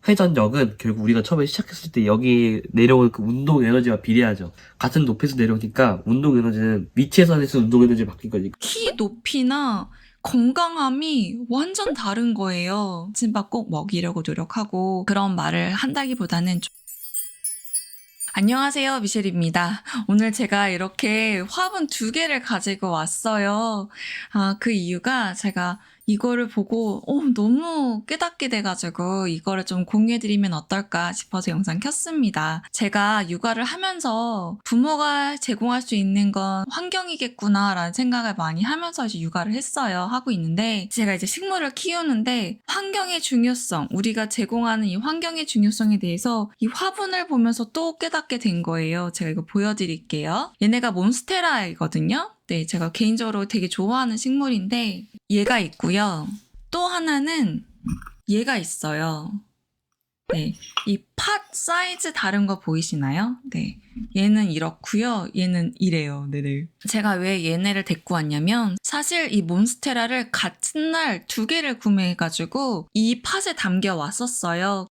회전력은 결국 우리가 처음에 시작했을 때 여기 내려오는 그 운동 에너지와 비례하죠. 같은 높이에서 내려오니까 운동 에너지는 위치에서 운동 에너지에 바뀐 거니까. 키 높이나 건강함이 완전 다른 거예요. 아침밥 꼭 먹이려고 노력하고 그런 말을 한다기보다는 안녕하세요, 미셸입니다. 오늘 제가 이렇게 화분 2개를 가지고 왔어요. 그 이유가 제가 이거를 보고 너무 깨닫게 돼가지고 이거를 좀 공유해드리면 어떨까 싶어서 영상 켰습니다. 제가 육아를 하면서 부모가 제공할 수 있는 건 환경이겠구나 라는 생각을 많이 하면서 이제 육아를 하고 있는데, 제가 이제 식물을 키우는데 환경의 중요성, 우리가 제공하는 이 환경의 중요성에 대해서 이 화분을 보면서 또 깨닫게 된 거예요. 제가 이거 보여드릴게요. 얘네가 몬스테라이거든요. 네, 제가 개인적으로 되게 좋아하는 식물인데 얘가 있고요. 또 하나는 얘가 있어요. 네, 이 팟 사이즈 다른 거 보이시나요? 네, 얘는 이렇고요. 얘는 이래요. 네네. 제가 왜 얘네를 데리고 왔냐면 사실 이 몬스테라를 같은 날 2개를 구매해가지고 이 팟에 담겨 왔었어요.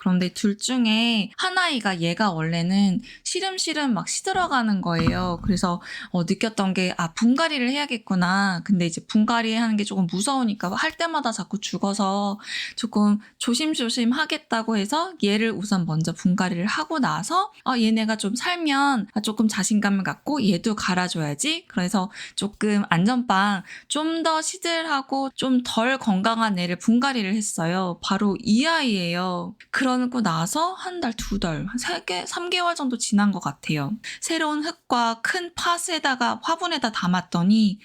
그런데 둘 중에 하나이가 얘가 원래는 시름시름 막 시들어가는 거예요. 그래서 느꼈던 게 분갈이를 해야겠구나. 근데 이제 분갈이 하는 게 조금 무서우니까 할 때마다 자꾸 죽어서 조금 조심조심 하겠다고 해서 얘를 우선 먼저 분갈이를 하고 나서 얘네가 좀 살면 조금 자신감을 갖고 얘도 갈아줘야지. 그래서 조금 안전빵 좀 더 시들하고 좀 덜 건강한 애를 분갈이를 했어요. 바로 이 아이예요. 그러고 나서 한 달, 2달, 한 3개월 정도 지난 것 같아요. 새로운 흙과 큰 팟에다가 화분에다 담았더니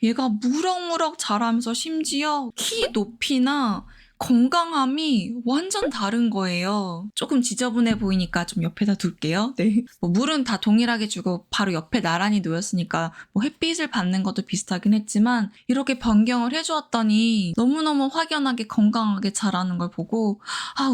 얘가 무럭무럭 자라면서 심지어 키 높이나 건강함이 완전 다른 거예요. 조금 지저분해 보이니까 좀 옆에다 둘게요. 네. 물은 다 동일하게 주고 바로 옆에 나란히 놓였으니까 햇빛을 받는 것도 비슷하긴 했지만 이렇게 변경을 해주었더니 너무너무 확연하게 건강하게 자라는 걸 보고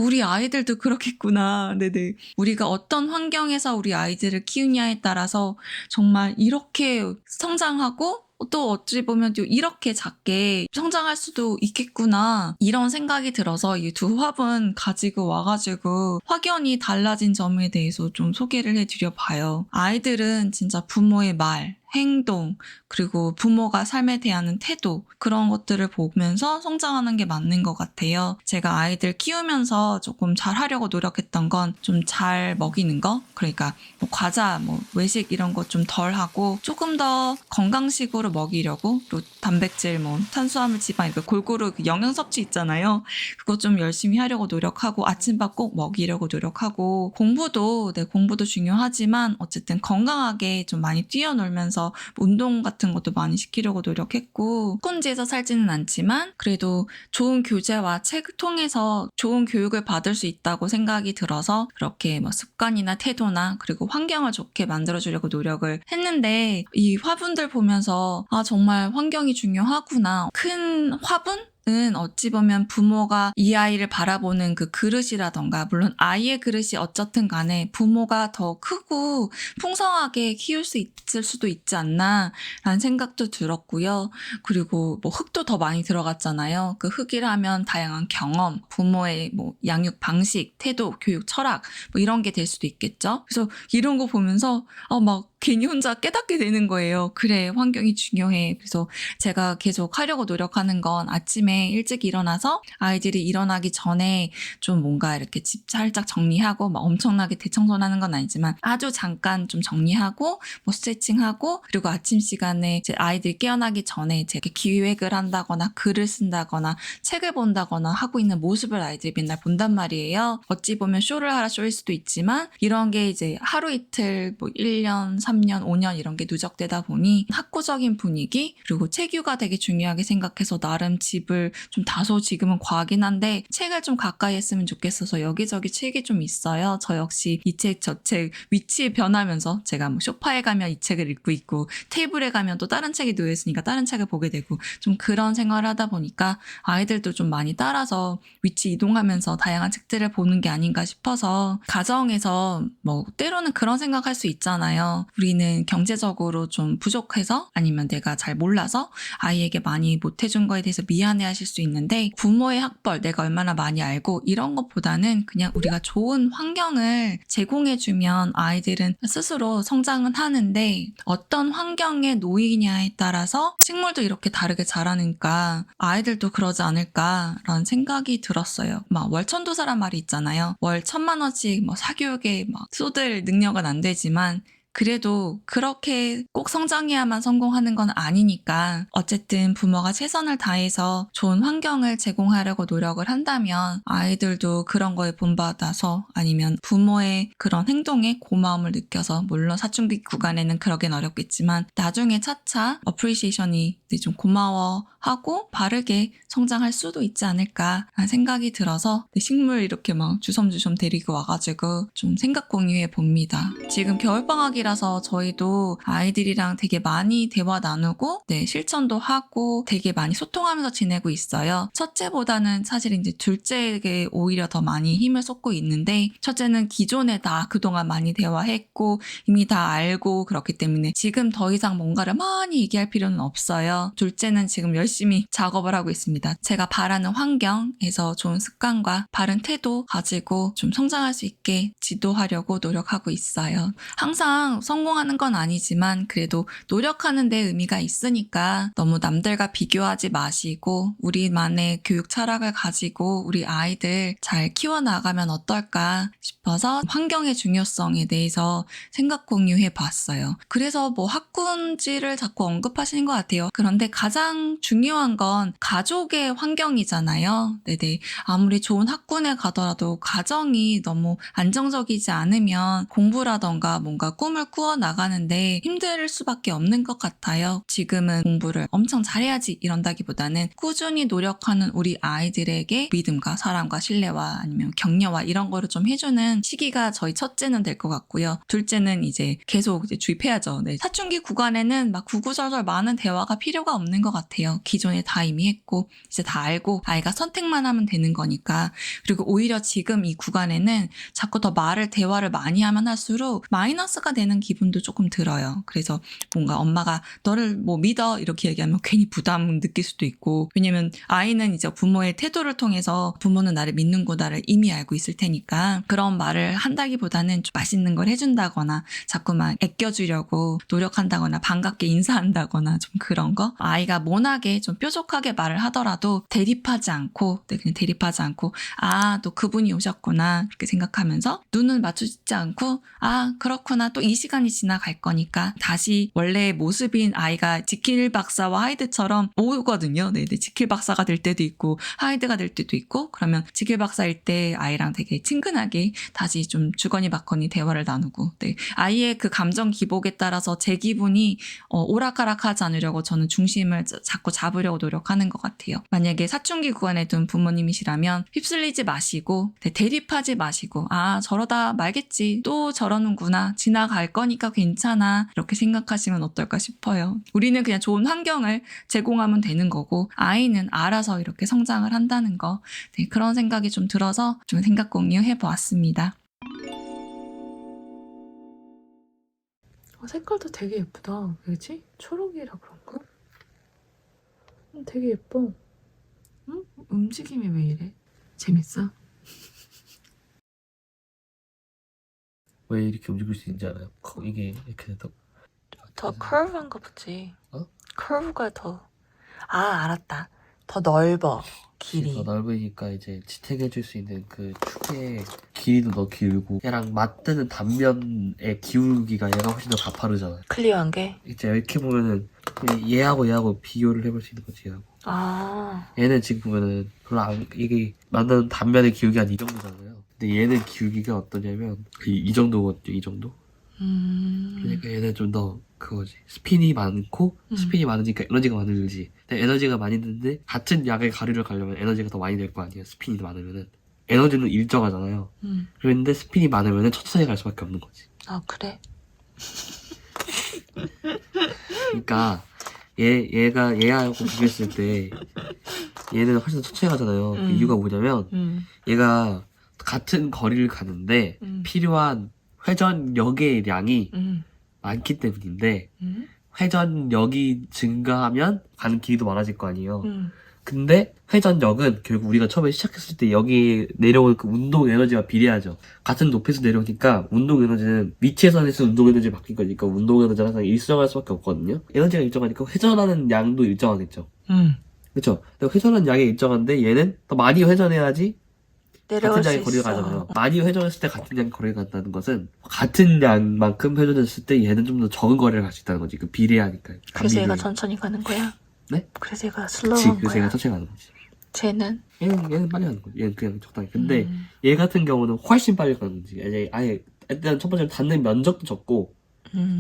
우리 아이들도 그렇겠구나. 네네. 우리가 어떤 환경에서 우리 아이들을 키우냐에 따라서 정말 이렇게 성장하고 또 어찌 보면 또 이렇게 작게 성장할 수도 있겠구나, 이런 생각이 들어서 이 2화분 가지고 와가지고 확연히 달라진 점에 대해서 좀 소개를 해드려 봐요. 아이들은 진짜 부모의 말, 행동, 그리고 부모가 삶에 대한 태도, 그런 것들을 보면서 성장하는 게 맞는 것 같아요. 제가 아이들 키우면서 조금 잘 하려고 노력했던 건 좀 잘 먹이는 거, 그러니까 과자, 외식 이런 거 좀 덜 하고 조금 더 건강식으로 먹이려고, 그리고 단백질, 탄수화물, 지방 이렇게 골고루 영양 섭취 있잖아요. 그거 좀 열심히 하려고 노력하고 아침밥 꼭 먹이려고 노력하고, 공부도 중요하지만 어쨌든 건강하게 좀 많이 뛰어놀면서 운동 같은 것도 많이 시키려고 노력했고, 스콘지에서 살지는 않지만 그래도 좋은 교재와 책을 통해서 좋은 교육을 받을 수 있다고 생각이 들어서 그렇게 습관이나 태도나 그리고 환경을 좋게 만들어주려고 노력을 했는데, 이 화분들 보면서 정말 환경이 중요하구나. 큰 화분? 은 어찌 보면 부모가 이 아이를 바라보는 그 그릇이라던가, 물론 아이의 그릇이 어쨌든 간에 부모가 더 크고 풍성하게 키울 수 있을 수도 있지 않나 라는 생각도 들었고요. 그리고 흙도 더 많이 들어갔잖아요. 그 흙이라면 다양한 경험, 부모의 양육 방식, 태도, 교육 철학 이런 게 될 수도 있겠죠. 그래서 이런 거 보면서 막 괜히 혼자 깨닫게 되는 거예요. 그래, 환경이 중요해. 그래서 제가 계속 하려고 노력하는 건 아침에 일찍 일어나서 아이들이 일어나기 전에 좀 뭔가 이렇게 집 살짝 정리하고 엄청나게 대청소하는 건 아니지만 아주 잠깐 좀 정리하고 스트레칭하고, 그리고 아침 시간에 제 아이들이 깨어나기 전에 제가 기획을 한다거나 글을 쓴다거나 책을 본다거나 하고 있는 모습을 아이들이 맨날 본단 말이에요. 어찌 보면 쇼를 하라 쇼일 수도 있지만 이런 게 이제 하루 이틀 1년, 3년, 5년 이런 게 누적되다 보니 학구적인 분위기, 그리고 책유가 되게 중요하게 생각해서 나름 집을 좀 다소 지금은 과하긴 한데 책을 좀 가까이 했으면 좋겠어서 여기저기 책이 좀 있어요. 저 역시 이 책 저 책 위치에 변하면서 제가 소파에 가면 이 책을 읽고 있고 테이블에 가면 또 다른 책이 놓여 있으니까 다른 책을 보게 되고, 좀 그런 생활을 하다 보니까 아이들도 좀 많이 따라서 위치 이동하면서 다양한 책들을 보는 게 아닌가 싶어서, 가정에서 때로는 그런 생각할 수 있잖아요. 우리는 경제적으로 좀 부족해서 아니면 내가 잘 몰라서 아이에게 많이 못해준 거에 대해서 미안해 하실 수 있는데 부모의 학벌 내가 얼마나 많이 알고 이런 것보다는 그냥 우리가 좋은 환경을 제공해주면 아이들은 스스로 성장은 하는데 어떤 환경에 놓이냐에 따라서 식물도 이렇게 다르게 자라니까 아이들도 그러지 않을까라는 생각이 들었어요. 막 월천도사란 말이 있잖아요. 월 1,000만 원씩 뭐 사교육에 막 쏟을 능력은 안 되지만 그래도 그렇게 꼭 성장해야만 성공하는 건 아니니까 어쨌든 부모가 최선을 다해서 좋은 환경을 제공하려고 노력을 한다면 아이들도 그런 거에 본받아서 아니면 부모의 그런 행동에 고마움을 느껴서 물론 사춘기 구간에는 그러긴 어렵겠지만 나중에 차차 어프리시에이션이 좀 고마워하고 바르게 성장할 수도 있지 않을까 라는 생각이 들어서 식물 이렇게 막 주섬주섬 데리고 와가지고 좀 생각 공유해 봅니다. 지금 겨울방학이라서 저희도 아이들이랑 되게 많이 대화 나누고 실천도 하고 되게 많이 소통하면서 지내고 있어요. 첫째보다는 사실 이제 둘째에게 오히려 더 많이 힘을 쏟고 있는데 첫째는 기존에 다 그동안 많이 대화했고 이미 다 알고 그렇기 때문에 지금 더 이상 뭔가를 많이 얘기할 필요는 없어요. 둘째는 지금 열심히 작업을 하고 있습니다. 제가 바라는 환경에서 좋은 습관과 바른 태도 가지고 좀 성장할 수 있게 지도하려고 노력하고 있어요. 항상 성공하는 건 아니지만 그래도 노력하는 데 의미가 있으니까 너무 남들과 비교하지 마시고 우리만의 교육 철학을 가지고 우리 아이들 잘 키워나가면 어떨까 싶어서 환경의 중요성에 대해서 생각 공유해 봤어요. 그래서 뭐 학군지를 자꾸 언급하시는 것 같아요. 그런데 가장 중요한 건 가족의 환경이잖아요. 네네. 아무리 좋은 학군에 가더라도 가정이 너무 안정적이지 않으면 공부라던가 뭔가 꿈을 꾸어 나가는데 힘들 수밖에 없는 것 같아요. 지금은 공부를 엄청 잘해야지 이런다기보다는 꾸준히 노력하는 우리 아이들에게 믿음과 사랑과 신뢰와 아니면 격려와 이런 거를 좀 해주는 시기가 저희 첫째는 될 것 같고요. 둘째는 이제 계속 이제 주입해야죠. 네. 사춘기 구간에는 막 구구절절 많은 대화가 필요가 없는 것 같아요. 기존에 다 이미 했고 이제 다 알고 아이가 선택만 하면 되는 거니까. 그리고 오히려 지금 이 구간에는 자꾸 더 대화를 많이 하면 할수록 마이너스가 되는 기분도 조금 들어요. 그래서 뭔가 엄마가 너를 뭐 믿어 이렇게 얘기하면 괜히 부담 느낄 수도 있고 왜냐면 아이는 이제 부모의 태도를 통해서 부모는 나를 믿는구나를 이미 알고 있을 테니까 그런 말을 한다기보다는 좀 맛있는 걸 해준다거나 자꾸만 아껴주려고 노력한다거나 반갑게 인사한다거나 좀 그런 거 아이가 모나게 좀 뾰족하게 말을 하더라도 대립하지 않고 그냥 대립하지 않고 또 그분이 오셨구나 이렇게 생각하면서 눈을 마주치지 않고 그렇구나 또 이 시간이 지나갈 거니까 다시 원래의 모습인 아이가 지킬 박사와 하이드처럼 오거든요. 네, 지킬 박사가 될 때도 있고 하이드가 될 때도 있고 그러면 지킬 박사일 때 아이랑 되게 친근하게 다시 좀 주거니 받거니 대화를 나누고 아이의 그 감정 기복에 따라서 제 기분이 오락가락하지 않으려고 저는 중심을 자꾸 잡으려고 노력하는 것 같아요. 만약에 사춘기 구간에 둔 부모님이시라면 휩쓸리지 마시고 대립하지 마시고 저러다 말겠지 또 저러는구나 지나갈 거니까 괜찮아 이렇게 생각하시면 어떨까 싶어요. 우리는 그냥 좋은 환경을 제공하면 되는 거고 아이는 알아서 이렇게 성장을 한다는 거 그런 생각이 좀 들어서 좀 생각 공유해 보았습니다. 색깔도 되게 예쁘다. 왜지? 초록이라 그런가? 되게 예뻐. 응? 움직임이 왜 이래? 재밌어? 왜 이렇게 움직일 수 있는지 알아요? 이게 이렇게 돼서 더 커브한가 보지. 어? 커브가 더... 알았다. 더 넓어. 길이. 더 넓으니까 이제 지탱해줄 수 있는 그 축의 길이도 더 길고 얘랑 맞대는 단면의 기울기가 얘가 훨씬 더 가파르잖아요. 클리어한 게? 이제 이렇게 보면은 얘하고 비교를 해볼 수 있는 거지. 얘하고. 얘는 지금 보면은 별로 이게 맞는 단면의 기울기가 한 이 정도잖아요. 근데 얘는 기울기가 어떠냐면 이 정도거든요. 이 정도. 그러니까 얘는 좀 더 그거지. 스핀이 많고 스핀이 많으니까 에너지가 많이 들지. 근데 에너지가 많이 드는데 같은 양의 거리를 가려면 에너지가 더 많이 될 거 아니에요. 스핀이 많으면은 에너지는 일정하잖아요. 그런데 스핀이 많으면은 천천히 갈 수밖에 없는 거지. 그래? 그러니까 얘하고 비교했을 때 얘는 훨씬 더 천천히 가잖아요. 그 이유가 뭐냐면 얘가 같은 거리를 가는데 필요한 회전력의 양이 많기 때문인데 회전력이 증가하면 가는 길이도 많아질 거 아니에요. 근데 회전력은 결국 우리가 처음에 시작했을 때 여기 내려올 그 운동 에너지와 비례하죠. 같은 높이에서 내려오니까 운동 에너지는 위치에서 운동 에너지가 바뀐 거니까 운동 에너지는 항상 일정할 수밖에 없거든요. 에너지가 일정하니까 회전하는 양도 일정하겠죠. 그렇죠. 회전하는 양이 일정한데 얘는 더 많이 회전해야지 같은 양의 거리를 가잖아요. 많이 회전했을 때 같은 양의 거리를 간다는 것은 같은 양만큼 회전했을 때 얘는 좀 더 적은 거리를 갈 수 있다는 거지. 그 비례하니까. 그래서 얘가 천천히 가는 거야? 네? 그래서 얘가 그치, 슬로우한 그래서 거야? 얘가 천천히 가는 거지. 쟤는? 얘는 빨리 가는 거지. 얘는 그냥 적당히. 근데 얘 같은 경우는 훨씬 빨리 가는 거지. 아예 일단 첫 번째로 닿는 면적도 적고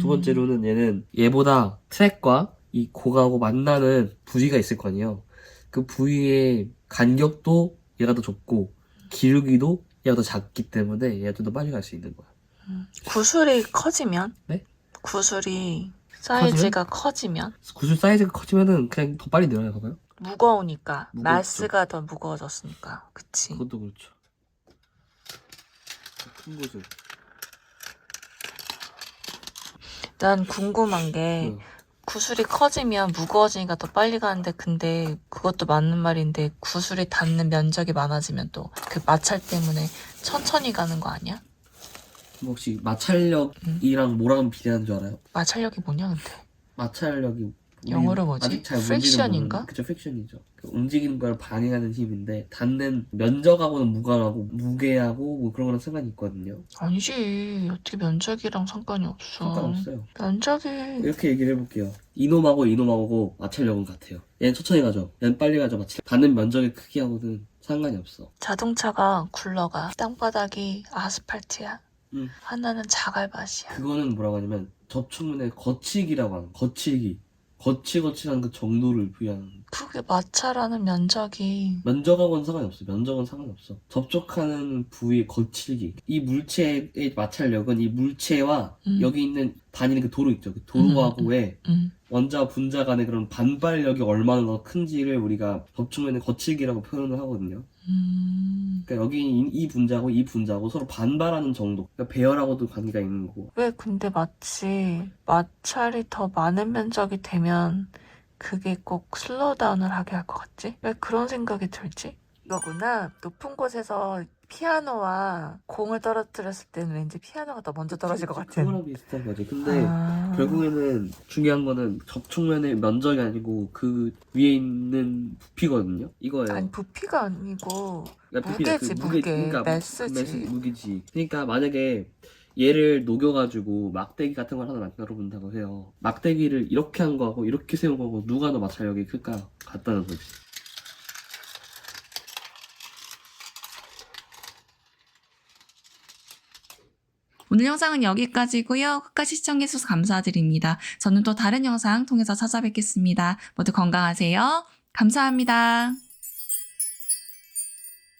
두 번째로는 얘는 얘보다 트랙과 이 고가하고 만나는 부위가 있을 거 아니에요. 그 부위의 간격도 얘가 더 좁고 기울기도 얘가 더 작기 때문에 얘가 좀 더 빨리 갈 수 있는 거야. 구슬이 커지면? 네? 구슬이 사이즈가 커지면? 구슬 사이즈가 커지면은 그냥 더 빨리 내려가 봐요. 무거우니까 무겁죠. 마스가 더 무거워졌으니까 그치? 그것도 그렇죠. 큰 구슬. 난 궁금한 게 응. 구슬이 커지면 무거워지니까 더 빨리 가는데 근데 그것도 맞는 말인데 구슬이 닿는 면적이 많아지면 또 그 마찰 때문에 천천히 가는 거 아니야? 혹시 마찰력이랑 뭐랑 비례하는 줄 알아요? 마찰력이 뭐냐 근데? 마찰력이 우리 영어로 뭐지? 아직 잘 프릭션인가? 그쵸, 프릭션이죠. 그 움직이는 걸 방해하는 힘인데 닿는 면적하고는 무관하고 무게하고 뭐 그런 거랑 상관이 있거든요. 아니지 어떻게 면적이랑 상관이 없어. 상관없어요. 면적이 이렇게 얘기를 해볼게요. 이놈하고 마찰력은 같아요. 얘는 천천히 가죠. 얘는 빨리 가죠. 마찰. 닿는 면적의 크기하고는 상관이 없어. 자동차가 굴러가 땅바닥이 아스팔트야. 응. 하나는 자갈밭이야. 그거는 뭐라고 하냐면 접촉면의 거칠기라고 하는 거칠기. 거칠거칠한 그 정도를 부여하는 그게 마찰하는 면적이 면적하고는 상관이 없어. 면적은 상관없어. 접촉하는 부위의 거칠기. 이 물체의 마찰력은 이 물체와 여기 있는 다니는 그 도로 있죠. 그 도로하고의 원자와 분자 간의 그런 반발력이 얼마나 더 큰지를 우리가 접촉면의 거칠기라고 표현을 하거든요. 그러니까 여기 이 분자하고 이 분자하고 서로 반발하는 정도. 그러니까 배열하고도 관계가 있는 거고. 왜 근데 마치 마찰이 더 많은 면적이 되면 그게 꼭 슬로우다운을 하게 할 것 같지? 왜 그런 생각이 들지? 이거구나. 높은 곳에서 피아노와 공을 떨어뜨렸을 때는 왠지 피아노가 더 먼저 떨어질 것 같은. 그거랑 비슷한 거지. 근데 결국에는 중요한 거는 접촉면의 면적이 아니고 그 위에 있는 부피거든요. 이거예요. 아니 부피가 아니고 그러니까 무게지 무게. 그러니까 매스지. 무게지. 그러니까 만약에 얘를 녹여가지고 막대기 같은 걸 하나 만들어 본다고 해요. 막대기를 이렇게 한 거하고 이렇게 세운 거하고 누가 더 마찰력이 클까? 같다는 거지. 오늘 영상은 여기까지고요. 끝까지 시청해주셔서 감사드립니다. 저는 또 다른 영상 통해서 찾아뵙겠습니다. 모두 건강하세요. 감사합니다.